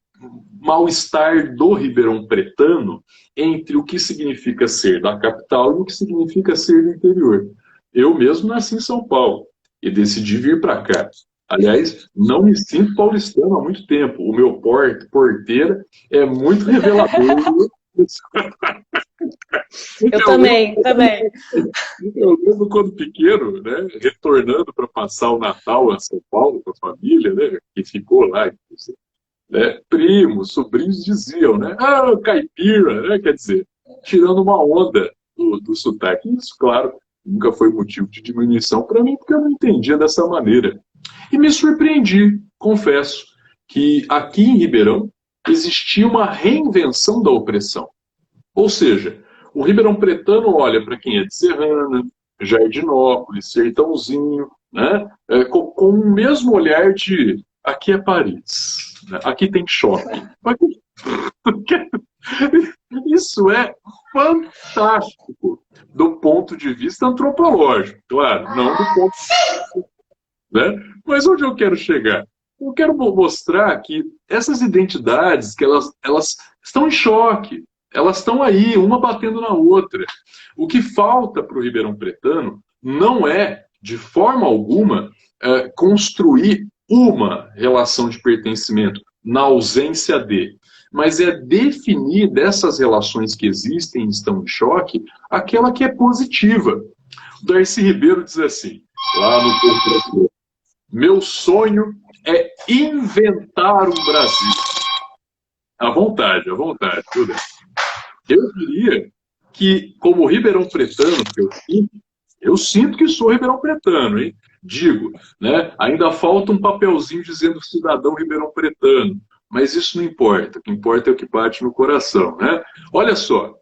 mal-estar do Ribeirão Pretano entre o que significa ser da capital e o que significa ser do interior. Eu mesmo nasci em São Paulo e decidi vir para cá. Aliás, não me sinto paulistano há muito tempo. O meu porteira é muito revelador. Eu também. Eu lembro quando pequeno, né, retornando para passar o Natal em São Paulo com a família, né, que ficou lá, né, primos, sobrinhos diziam, né, caipira, né, quer dizer, tirando uma onda do sotaque. Isso, claro, nunca foi motivo de diminuição para mim, porque eu não entendia dessa maneira. E me surpreendi, confesso, que aqui em Ribeirão existia uma reinvenção da opressão. Ou seja, o Ribeirão Pretano olha para quem é de Serrana, Jardinópolis, Sertãozinho, né, com o mesmo olhar de aqui é Paris, né, aqui tem shopping. Isso é fantástico do ponto de vista antropológico, claro, não do ponto de vista, né? Mas onde eu quero chegar? Eu quero mostrar que essas identidades, que elas estão em choque, elas estão aí, uma batendo na outra. O que falta para o Ribeirão Pretano não é, de forma alguma, construir uma relação de pertencimento na ausência de, mas é definir dessas relações que existem e estão em choque, aquela que é positiva. O Darcy Ribeiro diz assim, lá no Porto: meu sonho é inventar um Brasil. À vontade, tudo bem. Eu diria que, como Ribeirão Pretano, que eu sinto que sou Ribeirão Pretano, hein? Digo, né? Ainda falta um papelzinho dizendo cidadão Ribeirão Pretano, mas isso não importa. O que importa é o que bate no coração, né? Olha só,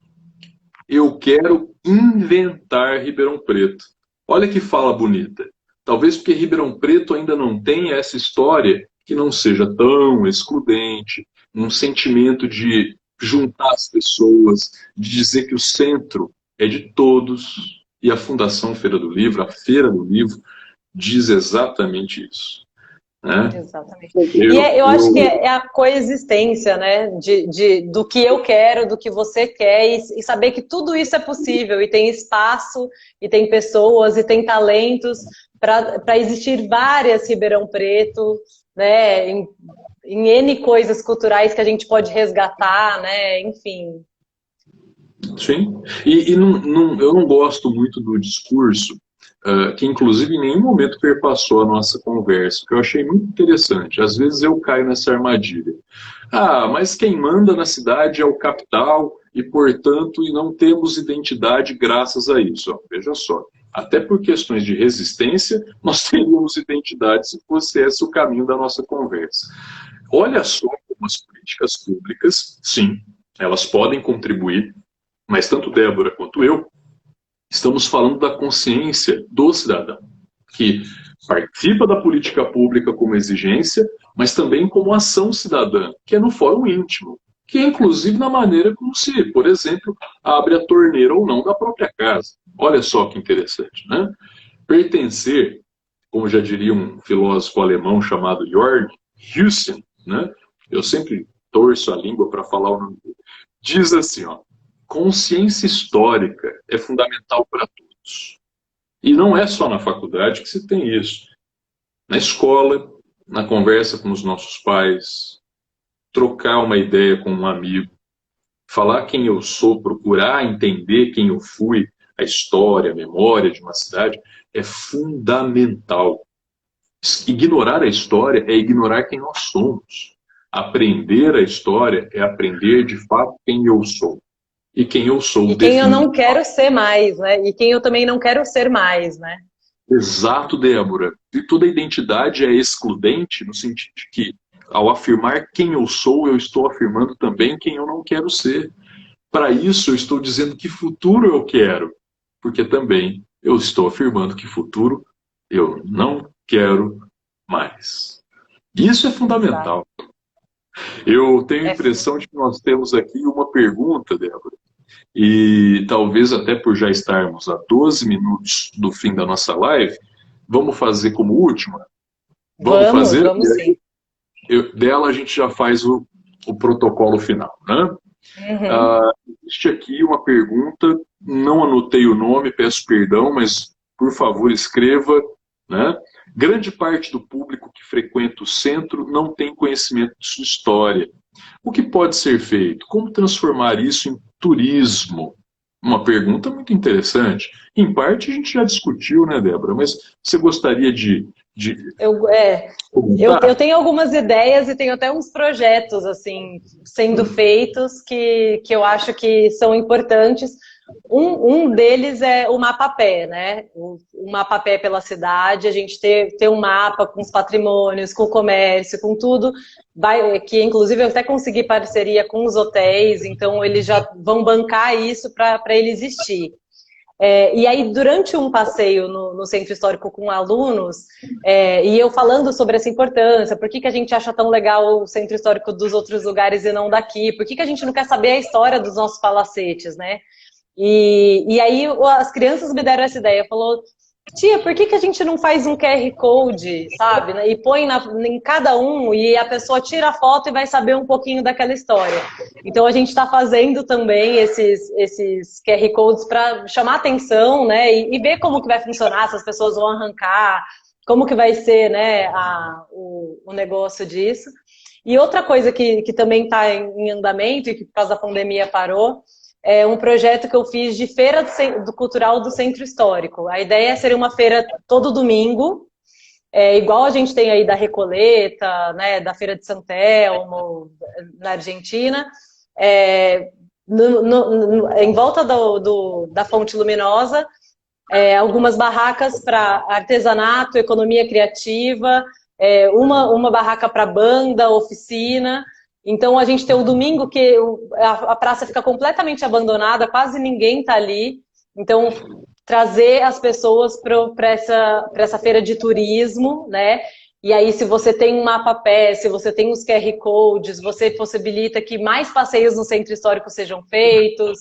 eu quero inventar Ribeirão Preto. Olha que fala bonita. Talvez porque Ribeirão Preto ainda não tem essa história que não seja tão excludente, um sentimento de juntar as pessoas, de dizer que o centro é de todos, e a Fundação Feira do Livro, a Feira do Livro, diz exatamente isso. Né? Exatamente. Eu acho que é a coexistência, né? Do que eu quero, do que você quer, e saber que tudo isso é possível, e tem espaço, e tem pessoas, e tem talentos para existir várias Ribeirão Preto, né? Em N coisas culturais que a gente pode resgatar, né? Enfim. Sim. E eu não gosto muito do discurso que inclusive em nenhum momento perpassou a nossa conversa, que eu achei muito interessante. Às vezes eu caio nessa armadilha. Ah, mas quem manda na cidade é o capital e, portanto, e não temos identidade graças a isso. Ó, veja só, até por questões de resistência, nós teríamos identidade se fosse esse o caminho da nossa conversa. Olha só como as políticas públicas, sim, elas podem contribuir, mas tanto Débora quanto eu estamos falando da consciência do cidadão, que participa da política pública como exigência, mas também como ação cidadã, que é no fórum íntimo, que é inclusive na maneira como se, por exemplo, abre a torneira ou não da própria casa. Olha só que interessante, né? Pertencer, como já diria um filósofo alemão chamado Jörg Husserl, né? Eu sempre torço a língua para falar o nome dele. Diz assim, ó, consciência histórica é fundamental para todos. E não é só na faculdade que se tem isso. Na escola, na conversa com os nossos pais, trocar uma ideia com um amigo, falar quem eu sou, procurar entender quem eu fui, a história, a memória de uma cidade, é fundamental. Ignorar a história é ignorar quem nós somos. Aprender a história é aprender de fato quem eu sou. E quem eu sou. E quem eu não quero ser mais, né? E quem eu também não quero ser mais, né? Exato, Débora. E toda identidade é excludente no sentido de que, ao afirmar quem eu sou, eu estou afirmando também quem eu não quero ser. Para isso, eu estou dizendo que futuro eu quero, porque também eu estou afirmando que futuro eu não quero mais. Isso é fundamental. Eu tenho a impressão de que nós temos aqui uma pergunta, Débora, e talvez até por já estarmos a 12 minutos do fim da nossa live, vamos fazer como última? Vamos sim. Dela a gente já faz o protocolo final, né? Existe aqui uma pergunta, não anotei o nome, peço perdão, mas por favor escreva, né? Grande parte do público que frequenta o centro não tem conhecimento de sua história. O que pode ser feito? Como transformar isso em turismo? Uma pergunta muito interessante. Em parte a gente já discutiu, né, Débora? Mas você gostaria de eu tenho algumas ideias e tenho até uns projetos assim sendo feitos que eu acho que são importantes. Um deles é o mapa-pé, né? O mapa-pé pela cidade, a gente ter um mapa com os patrimônios, com o comércio, com tudo, que inclusive eu até consegui parceria com os hotéis, então eles já vão bancar isso para ele existir. E aí, durante um passeio no Centro Histórico com alunos, e eu falando sobre essa importância, por que a gente acha tão legal o Centro Histórico dos outros lugares e não daqui, por que a gente não quer saber a história dos nossos palacetes, né? E aí as crianças me deram essa ideia, falou, tia, por que a gente não faz um QR Code, sabe? E põe em cada um e a pessoa tira a foto e vai saber um pouquinho daquela história. Então a gente está fazendo também esses QR Codes para chamar atenção, né? E ver como que vai funcionar, se as pessoas vão arrancar, como que vai ser, né, o negócio disso. E outra coisa que também está em andamento e que por causa da pandemia parou, é um projeto que eu fiz de feira cultural do Centro Histórico. A ideia seria uma feira todo domingo, igual a gente tem aí da Recoleta, né, da Feira de São Telmo, na Argentina, em volta da Fonte Luminosa, algumas barracas para artesanato, economia criativa, uma barraca para banda, oficina. Então a gente tem o domingo que a praça fica completamente abandonada, quase ninguém está ali. Então trazer as pessoas para essa feira de turismo, né? E aí, se você tem um mapa-pé, se você tem os QR Codes, você possibilita que mais passeios no centro histórico sejam feitos.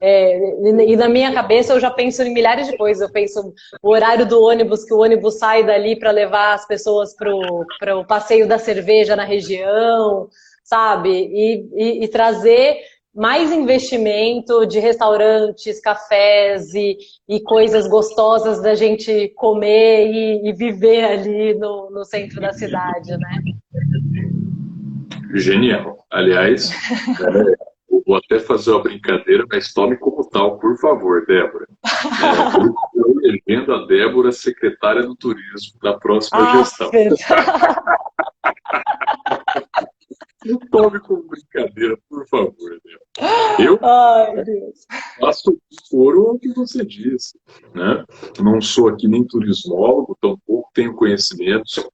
E na minha cabeça eu já penso em milhares de coisas. Eu penso o horário do ônibus, que o ônibus sai dali para levar as pessoas para o passeio da cerveja na região, sabe? E trazer mais investimento de restaurantes, cafés e coisas gostosas da gente comer e viver ali no centro da cidade, né? Genial. Aliás, vou até fazer uma brincadeira, mas tome como tal, por favor, Débora. Eu estou elegendo a Débora secretária do turismo da próxima gestão. Não tome como brincadeira, por favor, Débora. Eu faço foro ao que você disse, né? Não sou aqui nem turismólogo, tampouco tenho conhecimentos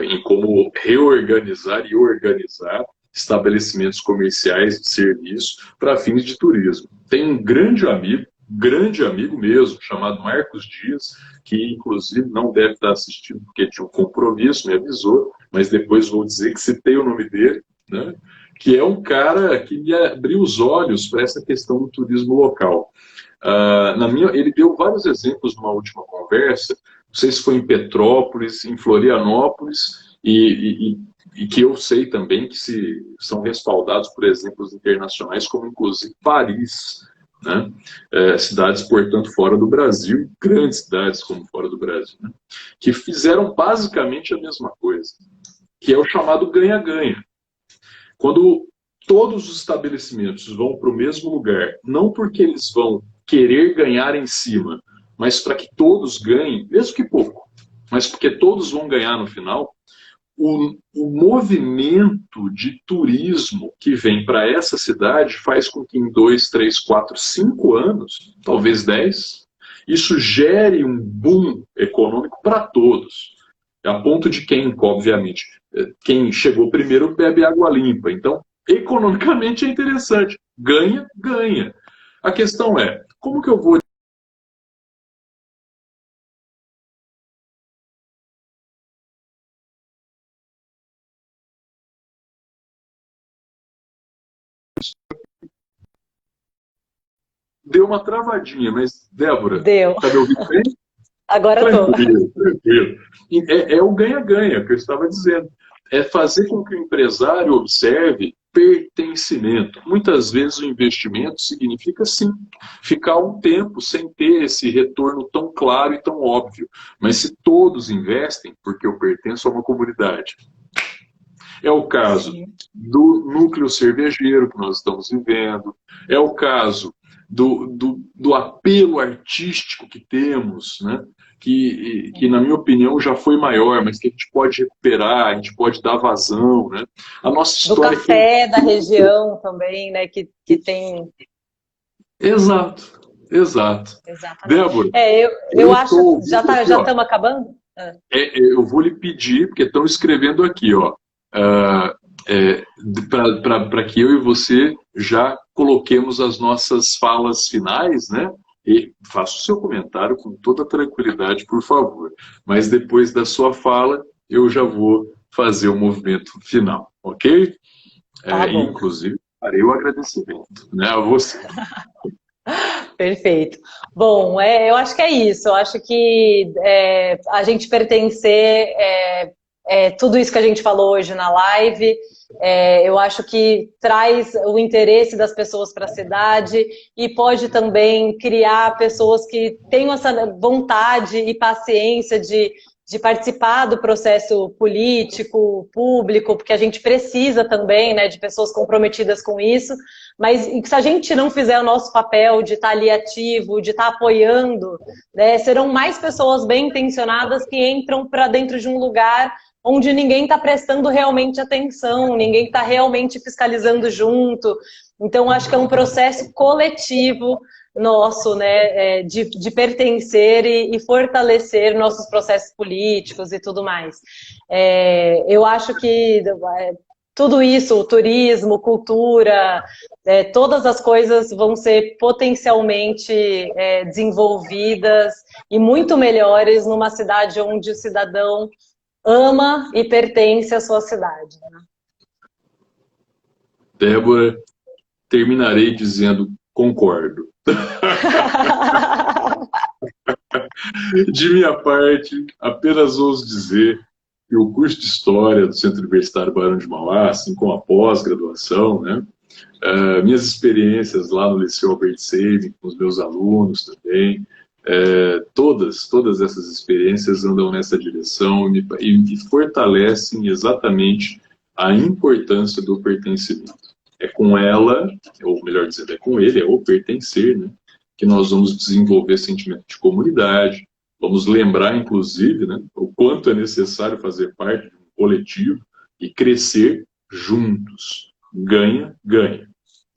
em como reorganizar e organizar estabelecimentos comerciais de serviço para fins de turismo. Tenho um grande amigo mesmo, chamado Marcos Dias, que inclusive não deve estar assistindo porque tinha um compromisso, me avisou, mas depois vou dizer que citei o nome dele, né? Que é um cara que me abriu os olhos para essa questão do turismo local. Ele deu vários exemplos numa última conversa, não sei se foi em Petrópolis, em Florianópolis, e que eu sei também que são respaldados por exemplos internacionais, como inclusive Paris, né? Cidades, portanto, fora do Brasil, grandes cidades como fora do Brasil, né? Que fizeram basicamente a mesma coisa, que é o chamado ganha-ganha. Quando todos os estabelecimentos vão para o mesmo lugar, não porque eles vão querer ganhar em cima, mas para que todos ganhem, mesmo que pouco, mas porque todos vão ganhar no final, o movimento de turismo que vem para essa cidade faz com que em 2, 3, 4, 5 anos, talvez 10, isso gere um boom econômico para todos. A ponto de obviamente, quem chegou primeiro bebe água limpa. Então, economicamente é interessante. Ganha, ganha. A questão é, como que eu vou... Deu uma travadinha, mas, Débora, está me ouvindo bem? Agora estou. Tranquilo. É o ganha-ganha que eu estava dizendo. É fazer com que o empresário observe pertencimento. Muitas vezes o investimento significa, sim, ficar um tempo sem ter esse retorno tão claro e tão óbvio. Mas se todos investem, porque eu pertenço a uma comunidade. É o caso do núcleo cervejeiro que nós estamos vivendo, é o caso do apelo artístico que temos, né? Que, na minha opinião, já foi maior, mas que a gente pode recuperar, a gente pode dar vazão, né? A nossa história... Do café da região também, né? Que tem... Exato. Exatamente. Débora, eu acho... Já estamos acabando? Eu vou lhe pedir, porque estão escrevendo aqui, ó, para que eu e você já coloquemos as nossas falas finais, né? E faça o seu comentário com toda tranquilidade, por favor. Mas depois da sua fala, eu já vou fazer o movimento final, ok? Inclusive, farei o agradecimento, né, a você. Perfeito. Bom, eu acho que é isso. Eu acho que a gente pertencer... tudo isso que a gente falou hoje na live, eu acho que traz o interesse das pessoas para a cidade e pode também criar pessoas que tenham essa vontade e paciência de participar do processo político, público, porque a gente precisa também, né, de pessoas comprometidas com isso, mas se a gente não fizer o nosso papel de estar ali ativo, de estar apoiando, né, serão mais pessoas bem intencionadas que entram para dentro de um lugar onde ninguém está prestando realmente atenção, ninguém está realmente fiscalizando junto. Então, acho que é um processo coletivo nosso, né, de pertencer e fortalecer nossos processos políticos e tudo mais. Eu acho que tudo isso, o turismo, cultura, todas as coisas vão ser potencialmente desenvolvidas e muito melhores numa cidade onde o cidadão ama e pertence à sua cidade. Né? Débora, terminarei dizendo concordo. De minha parte, apenas ouso dizer que o curso de História do Centro Universitário Barão de Mauá, assim como a pós-graduação, né, minhas experiências lá no Liceu Albert Sabin, com os meus alunos também, todas essas experiências andam nessa direção e me fortalecem exatamente a importância do pertencimento. É com ela, ou melhor dizendo, é com ele, é o pertencer, né, que nós vamos desenvolver sentimento de comunidade, vamos lembrar, inclusive, né, o quanto é necessário fazer parte de um coletivo e crescer juntos. Ganha, ganha.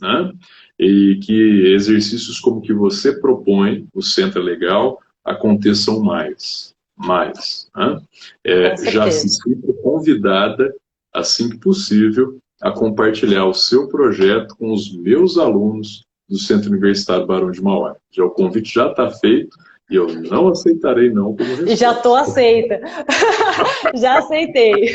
Né? E que exercícios como que você propõe, o Centro é Legal, aconteçam mais. Né? Já se sinta convidada, assim que possível, a compartilhar o seu projeto com os meus alunos do Centro Universitário Barão de Mauá. Já o convite já está feito e eu não aceitarei não como resposta. Já estou aceita. Já aceitei.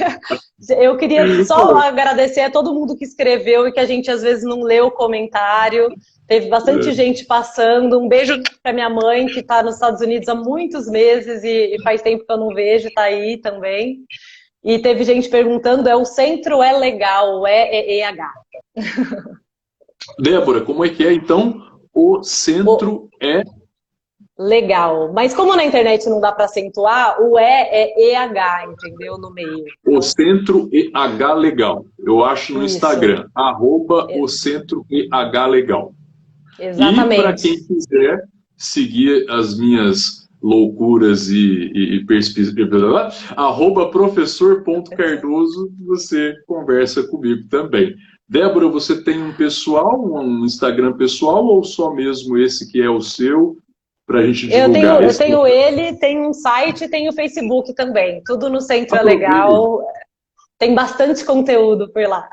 Eu queria só agradecer a todo mundo que escreveu e que a gente às vezes não leu o comentário. Teve bastante gente passando. Um beijo para minha mãe, que está nos Estados Unidos há muitos meses e faz tempo que eu não vejo, está aí também. E teve gente perguntando, o centro é legal, EH. Débora, como é que é, então? O centro é... Legal. Mas como na internet não dá para acentuar, o é EH, entendeu? No meio. O Centro EH Legal. Eu acho no Instagram, @o Centro EH Legal. Exatamente. E para quem quiser seguir as minhas loucuras e perspectivas, @professor.cardoso, você conversa comigo também. Débora, você tem um pessoal, um Instagram pessoal, ou só mesmo esse que é o seu, para a gente divulgar? Eu tenho ele, tem um site, tem o Facebook também. Tudo no Centro é Legal. Tem bastante conteúdo por lá.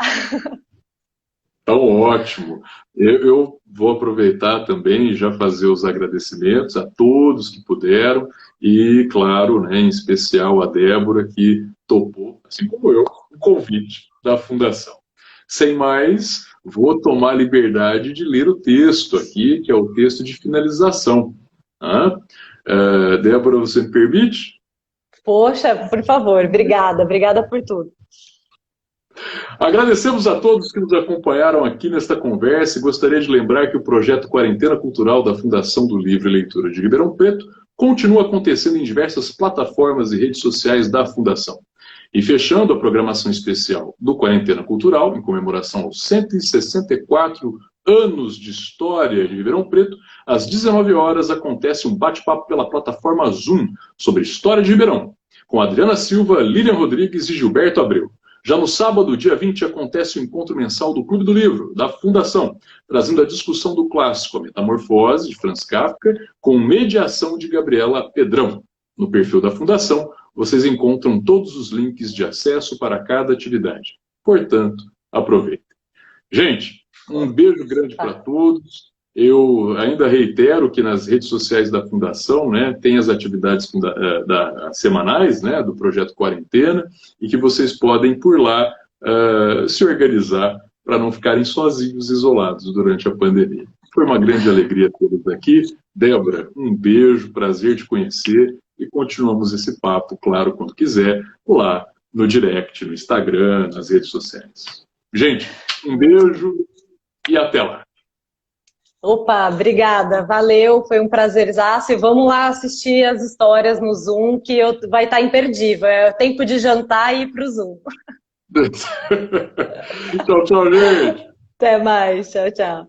Então, ótimo. Eu vou aproveitar também e já fazer os agradecimentos a todos que puderam e, claro, né, em especial a Débora, que topou, assim como eu, o convite da Fundação. Sem mais, vou tomar a liberdade de ler o texto aqui, que é o texto de finalização. Débora, você me permite? Poxa, por favor, obrigada por tudo. Agradecemos a todos que nos acompanharam aqui nesta conversa e gostaria de lembrar que o projeto Quarentena Cultural da Fundação do Livro e Leitura de Ribeirão Preto continua acontecendo em diversas plataformas e redes sociais da Fundação. E fechando a programação especial do Quarentena Cultural, em comemoração aos 164 anos de história de Ribeirão Preto, às 19 horas acontece um bate-papo pela plataforma Zoom sobre história de Ribeirão, com Adriana Silva, Lilian Rodrigues e Gilberto Abreu. Já no sábado, dia 20, acontece o encontro mensal do Clube do Livro, da Fundação, trazendo a discussão do clássico A Metamorfose, de Franz Kafka, com mediação de Gabriela Pedrão. No perfil da Fundação, vocês encontram todos os links de acesso para cada atividade. Portanto, aproveitem. Gente, um beijo grande para todos. Eu ainda reitero que nas redes sociais da Fundação, né, tem as atividades semanais, né, do Projeto Quarentena, e que vocês podem, por lá, se organizar para não ficarem sozinhos, isolados durante a pandemia. Foi uma grande alegria tê-los aqui. Débora, um beijo, prazer te conhecer, e continuamos esse papo, claro, quando quiser, lá no direct, no Instagram, nas redes sociais. Gente, um beijo e até lá. Opa, obrigada, valeu, foi um prazerzaço e vamos lá assistir as histórias no Zoom, que vai estar imperdível, é tempo de jantar e ir para o Zoom. Tchau, tchau, gente. Até mais, tchau, tchau.